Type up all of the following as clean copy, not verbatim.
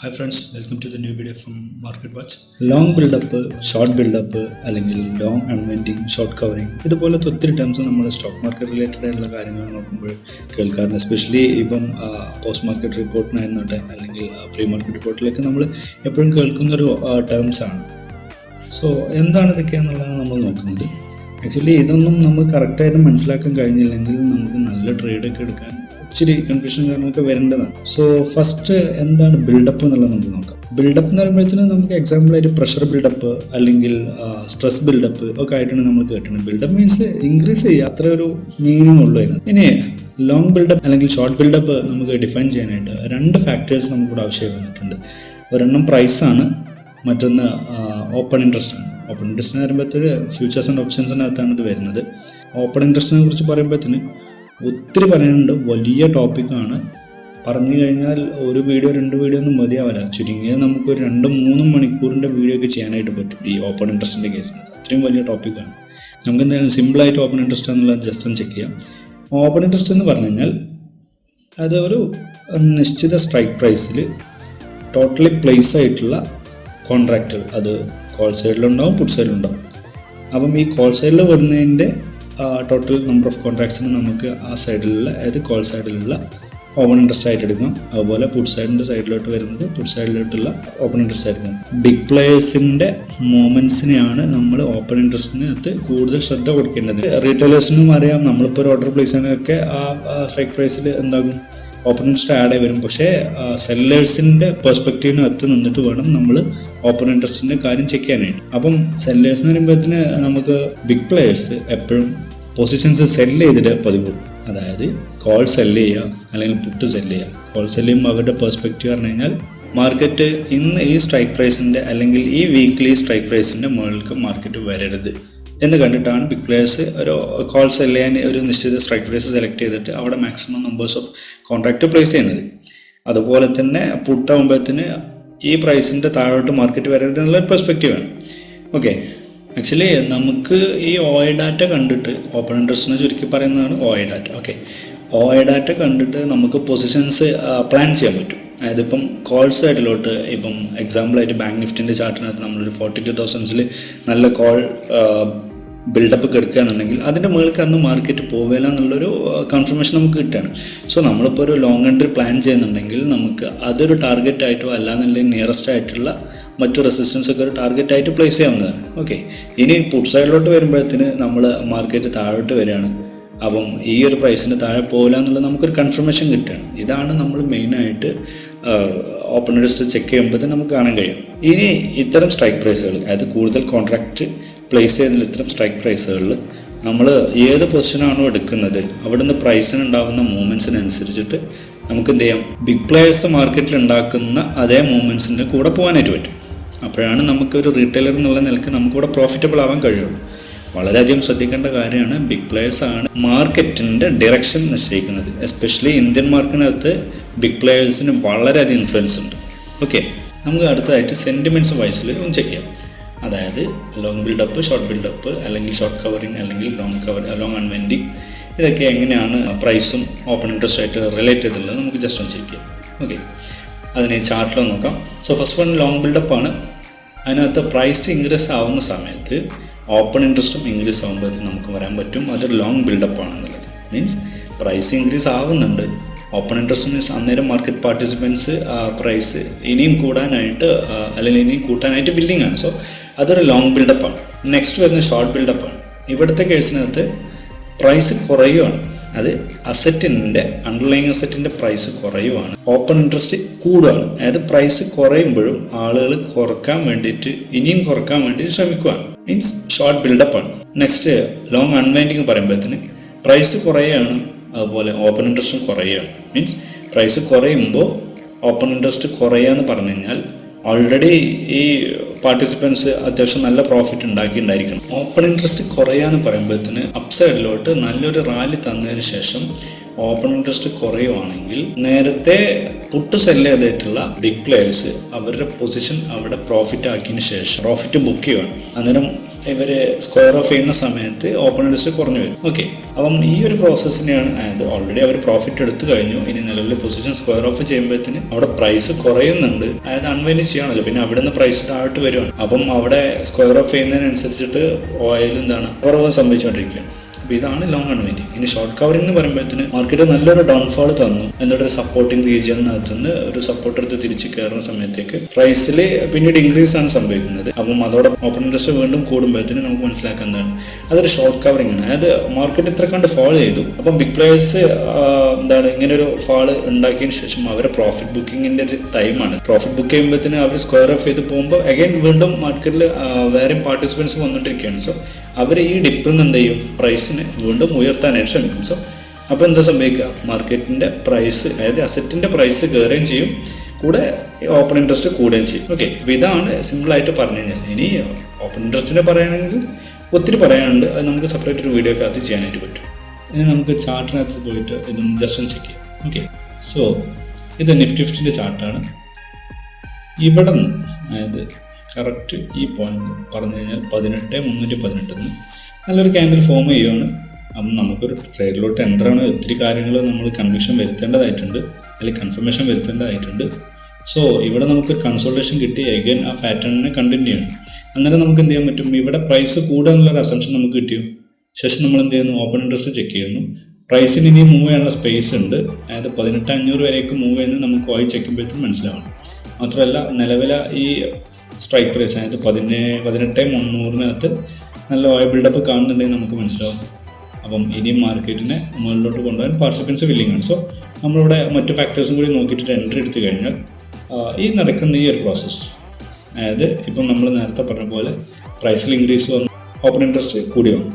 Hi friends, welcome to the new video from Market Watch. Long build-up, short build-up, അല്ലെങ്കിൽ long unwinding, short covering ഇതുപോലത്തെ ഒത്തിരി terms നമ്മൾ stock market related ആയിട്ടുള്ള കാര്യങ്ങൾ നോക്കുമ്പോൾ കേൾക്കാറുണ്ട്. എസ്പെഷ്യലി ഇപ്പം പോസ്റ്റ് മാർക്കറ്റ് റിപ്പോർട്ടിനായിരുന്നോട്ടെ അല്ലെങ്കിൽ പ്രീ മാർക്കറ്റ് റിപ്പോർട്ടിലേക്ക് നമ്മൾ എപ്പോഴും കേൾക്കുന്നൊരു ടേംസ് ആണ്. സോ എന്താണ് ഇതൊക്കെ എന്നുള്ളതാണ് നമ്മൾ നോക്കുന്നത്. ആക്ച്വലി ഇതൊന്നും നമ്മൾ കറക്റ്റായിട്ട് മനസ്സിലാക്കാൻ കഴിഞ്ഞില്ലെങ്കിൽ നമുക്ക് നല്ല ട്രേഡൊക്കെ എടുക്കാൻ ഇച്ചിരി കൺഫ്യൂഷൻ കാരണമൊക്കെ വരേണ്ടതാണ്. സോ ഫസ്റ്റ് എന്താണ് ബിൽഡപ്പ് എന്നുള്ളത് നമുക്ക് നോക്കാം. ബിൽഡപ്പ് എന്ന് പറയുമ്പോഴത്തേനും നമുക്ക് എക്സാമ്പിളായിട്ട് പ്രഷർ ബിൽഡപ്പ് അല്ലെങ്കിൽ സ്ട്രെസ് ബിൽഡപ്പ് ഒക്കെ ആയിട്ടാണ് നമ്മൾ കേട്ടിട്ടുണ്ട്. ബിൽഡപ്പ് മീൻസ് ഇൻക്രീസ് ചെയ്യുക, അത്ര ഒരു മീനിങ് ഉള്ളൂ അതിന്. ഇനി ലോങ് ബിൽഡപ്പ് അല്ലെങ്കിൽ ഷോർട്ട് ബിൽഡപ്പ് നമുക്ക് ഡിഫൈൻ ചെയ്യാനായിട്ട് രണ്ട് ഫാക്ടേഴ്സ് നമുക്കിവിടെ ആവശ്യമായി വന്നിട്ടുണ്ട്. ഒരെണ്ണം പ്രൈസാണ്, മറ്റൊന്ന് ഓപ്പൺ ഇൻട്രസ്റ്റ് ആണ്. ഓപ്പൺ ഇൻട്രസ്റ്റ് എന്ന് പറയുമ്പോഴത്തേക്ക് ഫ്യൂച്ചേഴ്സ് ആൻഡ് ഓപ്ഷൻസിനകത്താണ് ഇത് വരുന്നത്. ഓപ്പൺ ഇൻട്രസ്റ്റിനെ കുറിച്ച് പറയുമ്പോഴത്തേന് ഒത്തിരി പറയാനുണ്ട്, വലിയ ടോപ്പിക്കാണ്. പറഞ്ഞു കഴിഞ്ഞാൽ ഒരു വീഡിയോ 2 വീഡിയോ ഒന്നും മതിയാവില്ല. ചുരുങ്ങിയത് നമുക്കൊരു 2-3 മണിക്കൂറിൻ്റെ വീഡിയോ ഒക്കെ ചെയ്യാനായിട്ട് പറ്റും ഈ ഓപ്പൺ ഇൻട്രസ്റ്റിൻ്റെ കേസിൽ. അത്രയും വലിയ ടോപ്പിക്കാണ്. നമുക്ക് എന്തായാലും സിമ്പിളായിട്ട് ഓപ്പൺ ഇൻട്രസ്റ്റ് എന്നുള്ളത് ജസ്റ്റ് ഒന്ന് ചെക്ക് ചെയ്യാം. ഓപ്പൺ ഇൻട്രസ്റ്റ് എന്ന് പറഞ്ഞു കഴിഞ്ഞാൽ അത് ഒരു നിശ്ചിത സ്ട്രൈക്ക് പ്രൈസിൽ ടോട്ടലി പ്ലേസ് ആയിട്ടുള്ള കോൺട്രാക്റ്റുകൾ, അത് കോൾ സൈഡിലുണ്ടാവും പുട്ട് സൈഡിലുണ്ടാവും. അപ്പം ഈ കോൾ സൈഡിൽ വരുന്നതിൻ്റെ ടോട്ടൽ നമ്പർ ഓഫ് കോൺട്രാക്ട്സിന് നമുക്ക് ആ സൈഡിലുള്ള, അതായത് കോൾ സൈഡിലുള്ള ഓപ്പൺ ഇൻട്രസ്റ്റ് ആയിട്ട് എടുക്കാം. അതുപോലെ പുട്ട് സൈഡിൻ്റെ സൈഡിലോട്ട് വരുന്നത് പുട്ട് സൈഡിലോട്ടുള്ള ഓപ്പൺ ഇൻട്രസ്റ്റ് ആയിരിക്കും. ബിഗ് പ്ലേയേഴ്സിൻ്റെ മൂവ്മെൻറ്റ്സിനെയാണ് നമ്മൾ ഓപ്പൺ ഇൻട്രസ്റ്റിനകത്ത് കൂടുതൽ ശ്രദ്ധ കൊടുക്കേണ്ടത്. റീറ്റെയിലേഴ്സിനും അറിയാം, നമ്മളിപ്പോൾ ഒരു ഓർഡർ പ്ലേസ് ചെയ്യാനൊക്കെ ആ സ്ട്രൈക്ക് പ്രൈസിൽ എന്താകും ഓപ്പൺ ഇൻട്രസ്റ്റ് ആഡ് ആയി വരും. പക്ഷേ സെല്ലേഴ്സിൻ്റെ പെർസ്പെക്റ്റീവിനകത്ത് നിന്നിട്ട് വേണം നമ്മൾ ഓപ്പൺ ഇൻട്രസ്റ്റിൻ്റെ കാര്യം ചെക്ക് ചെയ്യാനായിട്ട്. അപ്പം സെല്ലേഴ്സ് എന്ന് പറയുമ്പോഴത്തേന് നമുക്ക് ബിഗ് പ്ലെയേഴ്സ് എപ്പോഴും പൊസിഷൻസ് സെല്ല് ചെയ്തിട്ട് പതിവ്. അതായത് കോൾ സെല്ല് ചെയ്യുക അല്ലെങ്കിൽ പുട്ട് സെല്ല് ചെയ്യുക. കോൾ സെല്ല് ചെയ്യുമ്പോൾ അവരുടെ പെർസ്പെക്റ്റീവ് പറഞ്ഞു കഴിഞ്ഞാൽ മാർക്കറ്റ് ഇന്ന് ഈ സ്ട്രൈക്ക് പ്രൈസിൻ്റെ അല്ലെങ്കിൽ ഈ വീക്ക്ലി സ്ട്രൈക്ക് പ്രൈസിൻ്റെ മുകളിലേക്ക് മാർക്കറ്റ് വരരുത് എന്ന് കണ്ടിട്ടാണ് ബിഗ് പ്ലെയേഴ്സ് ഒരു കോൾ സെല് ചെയ്യാൻ ഒരു നിശ്ചിത സ്ട്രൈക്ക് പ്രൈസ് സെലക്ട് ചെയ്തിട്ട് അവിടെ maximum numbers of contract place ചെയ്യുന്നത്. അതുപോലെ തന്നെ പുട്ടാകുമ്പോഴത്തേന് ഈ പ്രൈസിൻ്റെ താഴോട്ട് മാർക്കറ്റ് വരരുത് എന്നുള്ള പെർസ്പെക്റ്റീവാണ്. ഓക്കെ, ആക്ച്വലി നമുക്ക് ഈ OI ഡാറ്റ കണ്ടിട്ട്, ഓപ്പൺ ഇൻട്രസ്റ്റിനെ ചുരുക്കി പറയുന്നതാണ് OI data. Okay, OI data കണ്ടിട്ട് നമുക്ക് പൊസിഷൻസ് പ്ലാൻ ചെയ്യാൻ പറ്റും. അതായത് ഇപ്പം കോൾ സൈഡിലോട്ട് ഇപ്പം എക്സാമ്പിളായിട്ട് ബാങ്ക് നിഫ്റ്റിൻ്റെ ചാർട്ടിനകത്ത് നമ്മളൊരു 42,000 നല്ല കോൾ ബിൽഡപ്പ് ഒക്കെ എടുക്കുകയാണെന്നുണ്ടെങ്കിൽ അതിൻ്റെ മുകളിലേക്ക് അന്ന് മാർക്കറ്റ് പോവില്ല എന്നുള്ളൊരു കൺഫർമേഷൻ നമുക്ക് കിട്ടുകയാണ്. സോ നമ്മളിപ്പോൾ ഒരു ലോങ് എൻട്രി പ്ലാൻ ചെയ്യുന്നുണ്ടെങ്കിൽ നമുക്ക് അതൊരു ടാർഗറ്റ് ആയിട്ടോ അല്ലാന്നുണ്ടെങ്കിൽ നിയറസ്റ്റ് ആയിട്ടുള്ള മറ്റു റെസിസ്റ്റൻസ് ഒക്കെ ഒരു ടാർഗറ്റ് ആയിട്ട് പ്ലേസ് ചെയ്യാവുന്നതാണ്. ഓക്കെ, ഇനി പുട്ട് സൈഡിലോട്ട് വരുമ്പോഴത്തേന് നമ്മൾ മാർക്കറ്റ് താഴോട്ട് വരികയാണ്, അപ്പം ഈ ഒരു പ്രൈസിന് താഴെ പോകില്ല എന്നുള്ളത് നമുക്കൊരു കൺഫർമേഷൻ കിട്ടുകയാണ്. ഇതാണ് നമ്മൾ മെയിനായിട്ട് ഓപ്പൺ ഇൻട്രസ്റ്റ് ചെക്ക് ചെയ്യുമ്പോഴത്തേന് നമുക്ക് കാണാൻ കഴിയും. ഇനി ഇത്തരം സ്ട്രൈക്ക് പ്രൈസുകൾ, അതായത് കൂടുതൽ കോൺട്രാക്റ്റ് പ്ലേസ് ചെയ്തതിൽ ഇത്തരം സ്ട്രൈക്ക് പ്രൈസുകളിൽ നമ്മൾ ഏത് പൊസിഷനാണോ എടുക്കുന്നത് അവിടുന്ന് പ്രൈസിന് ഉണ്ടാകുന്ന മൂവ്മെൻറ്റ്സിനനുസരിച്ചിട്ട് നമുക്ക് എന്ത് ചെയ്യാം, ബിഗ് പ്ലെയേഴ്സ് മാർക്കറ്റിൽ ഉണ്ടാക്കുന്ന അതേ മൂവ്മെൻറ്റ്സിൻ്റെ കൂടെ പോകാനായിട്ട് പറ്റും. അപ്പോഴാണ് നമുക്കൊരു റീറ്റെയിലർ എന്നുള്ള നിലയ്ക്ക് നമുക്കിവിടെ പ്രോഫിറ്റബിൾ ആവാൻ കഴിയുള്ളൂ. വളരെയധികം ശ്രദ്ധിക്കേണ്ട കാര്യമാണ്. ബിഗ് പ്ലെയേഴ്സാണ് മാർക്കറ്റിൻ്റെ ഡയറക്ഷൻ നിശ്ചയിക്കുന്നത്. എസ്പെഷ്യലി ഇന്ത്യൻ മാർക്കറ്റിനകത്ത് ബിഗ് പ്ലെയേഴ്സിന് വളരെയധികം ഇൻഫ്ലുവൻസ് ഉണ്ട്. ഓക്കെ, നമുക്ക് അടുത്തതായിട്ട് സെൻറ്റിമെൻറ്റ്സ് വൈസിൽ ഒന്ന് ചെക്ക് ചെയ്യാം. അതായത് ലോങ് ബിൽഡപ്പ്, ഷോർട്ട് ബിൽഡപ്പ് അല്ലെങ്കിൽ ഷോർട്ട് കവറിങ് അല്ലെങ്കിൽ ലോങ് അൺവെൻഡിങ്, ഇതൊക്കെ എങ്ങനെയാണ് പ്രൈസും ഓപ്പൺ ഇൻട്രസ്റ്റ് ആയിട്ട് റിലേറ്റ് ചെയ്തിട്ടുള്ളത് നമുക്ക് ജസ്റ്റ് ഒന്ന് ചെക്ക് ചെയ്യാം. ഓക്കെ, അതിന് ചാർട്ടിൽ നോക്കാം. സോ ഫസ്റ്റ് വൺ ലോങ് ബിൽഡപ്പാണ്. അതിനകത്ത് പ്രൈസ് ഇൻക്രീസ് ആവുന്ന സമയത്ത് ഓപ്പൺ ഇൻട്രസ്റ്റും ഇൻക്രീസ് ആകുമ്പോൾ നമുക്ക് വരാൻ പറ്റും അതൊരു ലോങ് ബിൽഡപ്പ് ആണെന്നുള്ളത്. മീൻസ് പ്രൈസ് ഇൻക്രീസ് ആവുന്നുണ്ട്, ഓപ്പൺ ഇൻട്രസ്റ്റ് മീൻസ് അന്നേരം മാർക്കറ്റ് പാർട്ടിസിപ്പൻസ് പ്രൈസ് ഇനിയും കൂടാനായിട്ട് അല്ലെങ്കിൽ ഇനിയും കൂട്ടാനായിട്ട് ബിൽഡിംഗ് ആണ്. സോ അതൊരു ലോങ് ബിൽഡപ്പാണ്. നെക്സ്റ്റ് വരുന്ന ഷോർട്ട് ബിൽഡപ്പാണ്. ഇവിടുത്തെ കേസിനകത്ത് പ്രൈസ് കുറയുകയാണ്, അത് അസറ്റിൻ്റെ അണ്ടർലൈങ് അസറ്റിൻ്റെ പ്രൈസ് കുറയുവാണ്, ഓപ്പൺ ഇൻട്രസ്റ്റ് കൂടുകയാണ്. അതായത് പ്രൈസ് കുറയുമ്പോഴും ആളുകൾ കുറക്കാൻ വേണ്ടിയിട്ട് ഇനിയും കുറക്കാൻ വേണ്ടി ശ്രമിക്കുകയാണ്. മീൻസ് ഷോർട്ട് ബിൽഡപ്പാണ്. നെക്സ്റ്റ് ലോങ് അൺവൈൻഡിങ് പറയുമ്പോഴത്തേന് പ്രൈസ് കുറയുകയാണ്, അതുപോലെ ഓപ്പൺ ഇൻട്രസ്റ്റും കുറയുകയാണ്. മീൻസ് പ്രൈസ് കുറയുമ്പോൾ ഓപ്പൺ ഇൻട്രസ്റ്റ് കുറയുക എന്ന് പറഞ്ഞു കഴിഞ്ഞാൽ ഓൾറെഡി ഈ പാർട്ടിസിപ്പൻസ് അത്യാവശ്യം നല്ല പ്രോഫിറ്റ് ഉണ്ടാക്കിയിട്ടുണ്ടായിരിക്കണം. ഓപ്പൺ ഇൻട്രസ്റ്റ് കുറയാന്ന് പറയുമ്പോഴത്തേന് അപ്സൈഡിലോട്ട് നല്ലൊരു റാലി തന്നതിന് ശേഷം ഓപ്പൺ ഇൻട്രസ്റ്റ് കുറയുവാണെങ്കിൽ നേരത്തെ പുട്ട് സെല്ല് ചെയ്തിട്ടുള്ള ബിഗ് പ്ലെയേഴ്സ് അവരുടെ പൊസിഷൻ അവിടെ പ്രോഫിറ്റ് ആക്കിയതിന് ശേഷം പ്രോഫിറ്റ് ബുക്ക് ചെയ്യുകയാണ്. അന്നേരം ഇവർ സ്ക്വയർ ഓഫ് ചെയ്യുന്ന സമയത്ത് ഓപ്പൺ ഇൻട്രസ്റ്റ് കുറഞ്ഞു വരും. ഓക്കെ, അപ്പം ഈ ഒരു പ്രോസസ്സിനെയാണ്, അതായത് ഓൾറെഡി അവർ പ്രോഫിറ്റ് എടുത്തു കഴിഞ്ഞു, ഇനി നിലവിൽ പൊസിഷൻ സ്ക്വയർ ഓഫ് ചെയ്യുമ്പോഴത്തേന് അവിടെ പ്രൈസ് കുറയുന്നുണ്ട്, അതായത് അൺവൈൻഡ് ചെയ്യാണല്ലോ, പിന്നെ അവിടെ നിന്ന് പ്രൈസ് താഴോട്ട് വരുവാണ്. അപ്പം അവിടെ സ്ക്വയർ ഓഫ് ചെയ്യുന്നതിനനുസരിച്ചിട്ട് ഓയിൽ എന്താണ് കുറവ് സംഭവിച്ചുകൊണ്ടിരിക്കുകയാണ്. അപ്പോൾ ഇതാണ് ലോങ് അൺവൈൻഡിങ്. ഇനി ഷോർട്ട് കവറിംഗ് എന്ന് പറയുമ്പോഴത്തേന് മാർക്കറ്റ് നല്ലൊരു ഡൗൺഫോൾ തന്നു, എന്നിട്ടൊരു സപ്പോർട്ടിംഗ് റീജിയനകത്തുനിന്ന് ഒരു സപ്പോർട്ട് എടുത്ത് തിരിച്ച് കയറുന്ന സമയത്തേക്ക് പ്രൈസിൽ പിന്നീട് ഇൻക്രീസ് ആണ് സംഭവിക്കുന്നത്. അപ്പം അതോടെ ഓപ്പൺ ഇൻട്രസ്റ്റ് വീണ്ടും കൂടുമ്പോഴത്തേന് നമുക്ക് മനസ്സിലാക്കാൻ എന്താണ് അതൊരു ഷോർട്ട് കവറിംഗ് ആണ്. അതായത് മാർക്കറ്റ് ഇത്ര കണ്ട് ഫോൾ ചെയ്തു, അപ്പം ബിഗ് പ്ലേയേഴ്സ് എന്താണ് ഇങ്ങനെ ഒരു ഫാൾ ഉണ്ടാക്കിയതിന് ശേഷം അവരെ പ്രോഫിറ്റ് ബുക്കിങ്ങിന്റെ ഒരു ടൈമാണ്. പ്രോഫിറ്റ് ബുക്ക് ചെയ്യുമ്പോഴത്തേന് അവർ സ്ക്വയർ ഓഫ് ചെയ്ത് പോകുമ്പോൾ അഗൈൻ വീണ്ടും മാർക്കറ്റിൽ വേറെ പാർട്ടിസിപ്പൻസ് വന്നുകൊണ്ടിരിക്കുകയാണ്. സോ അവർ ഈ ഡിപ്പിൽ നിന്ന് എന്ത് ചെയ്യും, പ്രൈസിനെ വീണ്ടും ഉയർത്താനായിട്ട് ശ്രമിക്കും. സോ അപ്പോൾ എന്താ സംഭവിക്കുക, മാർക്കറ്റിൻ്റെ പ്രൈസ്, അതായത് അസറ്റിൻ്റെ പ്രൈസ് കയറുകയും ചെയ്യും, കൂടെ ഓപ്പൺ ഇൻട്രസ്റ്റ് കൂടുകയും ചെയ്യും. ഓക്കെ, അപ്പോൾ ഇതാണ് സിമ്പിളായിട്ട് പറഞ്ഞു കഴിഞ്ഞാൽ. ഇനി ഓപ്പൺ ഇൻട്രസ്റ്റിനെ പറയുകയാണെങ്കിൽ ഒത്തിരി പറയാനുണ്ട്, അത് നമുക്ക് സെപ്പറേറ്റ് ഒരു വീഡിയോ ഒക്കെ അത് ചെയ്യാനായിട്ട് പറ്റും. ഇനി നമുക്ക് ചാർട്ടിനകത്ത് പോയിട്ട് ഇതൊന്ന് ജസ്റ്റ് ഒന്ന് ചെക്ക് ചെയ്യാം. ഓക്കെ, സോ ഇത് നിഫ്റ്റി 50ൻ്റെ ചാർട്ടാണ്. ഇവിടെ നിന്ന് അതായത് കറക്റ്റ് ഈ പോയിന്റ് പറഞ്ഞു കഴിഞ്ഞാൽ 18,318 നല്ലൊരു ക്യാൻഡിൽ ഫോം ചെയ്യുകയാണ്. അപ്പം നമുക്കൊരു ട്രേഡിലോട്ട് എൻ്റർ ആണ്. ഒത്തിരി കാര്യങ്ങൾ നമ്മൾ കൺവിക്ഷൻ വരുത്തേണ്ടതായിട്ടുണ്ട്, അല്ലെങ്കിൽ കൺഫർമേഷൻ വരുത്തേണ്ടതായിട്ടുണ്ട്. സോ ഇവിടെ നമുക്ക് കൺസോൾട്ടേഷൻ കിട്ടി, അഗൈൻ ആ പാറ്റേണിനെ കണ്ടിന്യൂ ചെയ്യണം. അന്നേരം നമുക്ക് എന്ത് ചെയ്യാൻ പറ്റും, ഇവിടെ പ്രൈസ് കൂടുക എന്നുള്ളൊരു അസംഷൻ നമുക്ക് കിട്ടിയോ. ശേഷം നമ്മൾ എന്ത് ചെയ്യുന്നു, ഓപ്പൺ ഇൻട്രസ്റ്റ് ചെക്ക് ചെയ്യുന്നു. പ്രൈസിന് ഇനി മൂവ് ചെയ്യാനുള്ള സ്പേസ് ഉണ്ട്, അതായത് 18,500 വരേക്ക് മൂവ് ചെയ്യുന്നത് നമുക്ക് ഓയിൽ ചെക്ക് ചെയ്യുമ്പോഴത്തേക്കും മനസ്സിലാവണം. മാത്രമല്ല നിലവിലെ ഈ സ്ട്രൈക്ക് പ്രൈസ്, അതായത് 18,300 നല്ല ഓയിൽ ബിൽഡപ്പ് കാണുന്നുണ്ടെങ്കിൽ നമുക്ക് മനസ്സിലാവും. അപ്പം ഇനിയും മാർക്കറ്റിനെ മുകളിലോട്ട് കൊണ്ടുപോകാൻ പാർട്ടിസിപ്പൻസ് വില്ലിംഗ് ആണ്. സോ നമ്മളിവിടെ മറ്റു ഫാക്ടേഴ്സും കൂടി നോക്കിയിട്ട് എൻട്രി എടുത്തു കഴിഞ്ഞാൽ ഈ നടക്കുന്ന ഈ ഒരു പ്രോസസ്സ്, അതായത് ഇപ്പം നമ്മൾ നേരത്തെ പറഞ്ഞ പോലെ പ്രൈസിൽ ഇൻക്രീസ് വന്നു, ഓപ്പൺ ഇൻട്രസ്റ്റ് കൂടി വന്നു.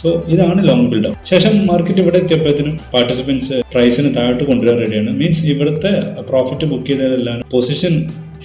സോ ഇതാണ് ലോങ് ബിൽഡപ്പ്. ശേഷം മാർക്കറ്റ് ഇവിടെ എത്തിയപ്പോഴത്തേനും പാർട്ടിസിപ്പൻസ് പ്രൈസിന് താഴോട്ട് കൊണ്ടുവരാൻ റെഡിയാണ്. മീൻസ് ഇവിടുത്തെ പ്രോഫിറ്റ് ബുക്ക് ചെയ്തതെല്ലാം പൊസിഷൻ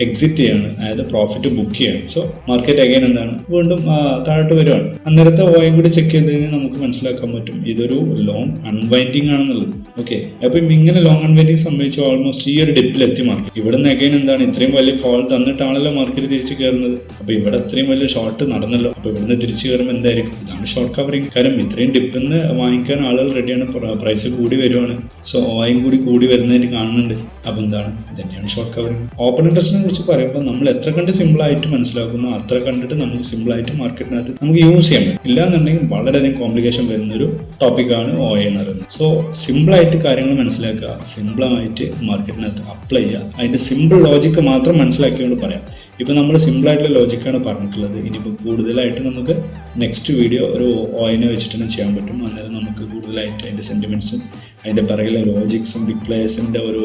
എക്സിറ്റ് ചെയ്യാണ്, അതായത് പ്രോഫിറ്റ് ബുക്ക് ചെയ്യാണ്. സോ മാർക്കറ്റ് അഗൈൻ എന്താണ് വീണ്ടും താഴോട്ട് വരുവാണ്. അന്നേരത്തെ ഓയിൽ കൂടി ചെക്ക് ചെയ്ത് കഴിഞ്ഞാൽ നമുക്ക് മനസ്സിലാക്കാൻ പറ്റും ഇതൊരു ലോങ് അൺവൈൻഡിങ് ആണെന്നുള്ളത്. ഓക്കെ, അപ്പം ഇങ്ങനെ ലോങ് അൺവൈൻഡിങ് സംബന്ധിച്ച് ഓൾമോസ്റ്റ് ഈ ഒരു ഡിപ്പിലെത്തി മാർക്കറ്റ്. ഇവിടെ നിന്ന് അഗൈൻ എന്താണ് ഇത്രയും വലിയ ഫോൾ തന്നിട്ടാണല്ലോ മാർക്കറ്റ് തിരിച്ച് കയറുന്നത്. അപ്പോൾ ഇവിടെ ഇത്രയും വലിയ ഷോർട്ട് നടന്നല്ലോ, അപ്പോൾ ഇവിടുന്ന് തിരിച്ച് കയറുമ്പോൾ എന്തായിരിക്കും, ഇതാണ് ഷോർട്ട് കവറിങ്. കാരണം ഇത്രയും ഡിപ്പിൽ നിന്ന് വാങ്ങിക്കാൻ ആളുകൾ റെഡിയാണ്, പ്രൈസ് കൂടി വരുവാണ്. സോ ഓയിൽ കൂടി വരുന്നതായിട്ട് കാണുന്നുണ്ട്. അപ്പോൾ എന്താണ്, ഇതന്നെയാണ് ഷോർട്ട് കവറിങ്. ഓപ്പൺ ഇൻട്രസ്റ്റിനെ കുറിച്ച് പറയുമ്പോൾ നമ്മൾ എത്ര കണ്ട് സിമ്പിളായിട്ട് മനസ്സിലാക്കുന്നു അത്ര കണ്ടിട്ട് നമുക്ക് സിമ്പിളായിട്ട് മാർക്കറ്റിനകത്ത് നമുക്ക് യൂസ് ചെയ്യാൻ പറ്റും. ഇല്ലാന്നുണ്ടെങ്കിൽ വളരെയധികം കോംപ്ലിക്കേഷൻ വരുന്നൊരു ടോപ്പിക്കാണ് ഓയിൽ എന്ന് പറയുന്നത്. സോ സിമ്പിളായിട്ട് കാര്യങ്ങൾ മനസ്സിലാക്കുക, സിമ്പിളായിട്ട് മാർക്കറ്റിനകത്ത് അപ്ലൈ ചെയ്യുക, അതിൻ്റെ സിമ്പിൾ ലോജിക്ക് മാത്രം മനസ്സിലാക്കിക്കൊണ്ട് പറയാം. ഇപ്പം നമ്മൾ സിമ്പിളായിട്ടുള്ള ലോജിക്കാണ് പറഞ്ഞിട്ടുള്ളത്. ഇനിയിപ്പോൾ കൂടുതലായിട്ട് നമുക്ക് നെക്സ്റ്റ് വീഡിയോ ഒരു ഓയിനെ വെച്ചിട്ട് തന്നെ ചെയ്യാൻ പറ്റും. അന്നേരം നമുക്ക് കൂടുതലായിട്ട് അതിൻ്റെ സെൻറ്റിമെൻറ്റ്സും അതിൻ്റെ പിറകിലെ ലോജിക്സും ബിഗ് പ്ലേയേഴ്സിൻ്റെ ഒരു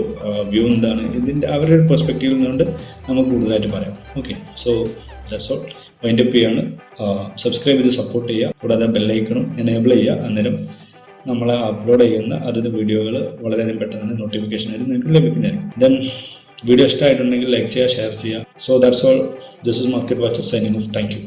വ്യൂ എന്താണ് ഇതിൻ്റെ അവരുടെ ഒരു പെർസ്പെക്റ്റീവിൽ നിന്നുകൊണ്ട് നമുക്ക് കൂടുതലായിട്ട് പറയാം. Okay, so that's all. Wind up ചെയ്യാണ്. സബ്സ്ക്രൈബ് ചെയ്ത് സപ്പോർട്ട് ചെയ്യുക, കൂടാതെ ബെല്ലൈക്കണും എനേബിൾ ചെയ്യുക. അന്നേരം നമ്മൾ അപ്ലോഡ് ചെയ്യുന്ന അതത് വീഡിയോകൾ വളരെയധികം പെട്ടെന്ന് തന്നെ നോട്ടിഫിക്കേഷനായിട്ട് നിങ്ങൾക്ക് ലഭിക്കുന്നതായിരിക്കും. ദെൻ വീഡിയോ ഇഷ്ടമായിട്ടുണ്ടെങ്കിൽ ലൈക്ക് ചെയ്യുക, ഷെയർ ചെയ്യുക. So that's all. This is market watcher signing off. Thank you.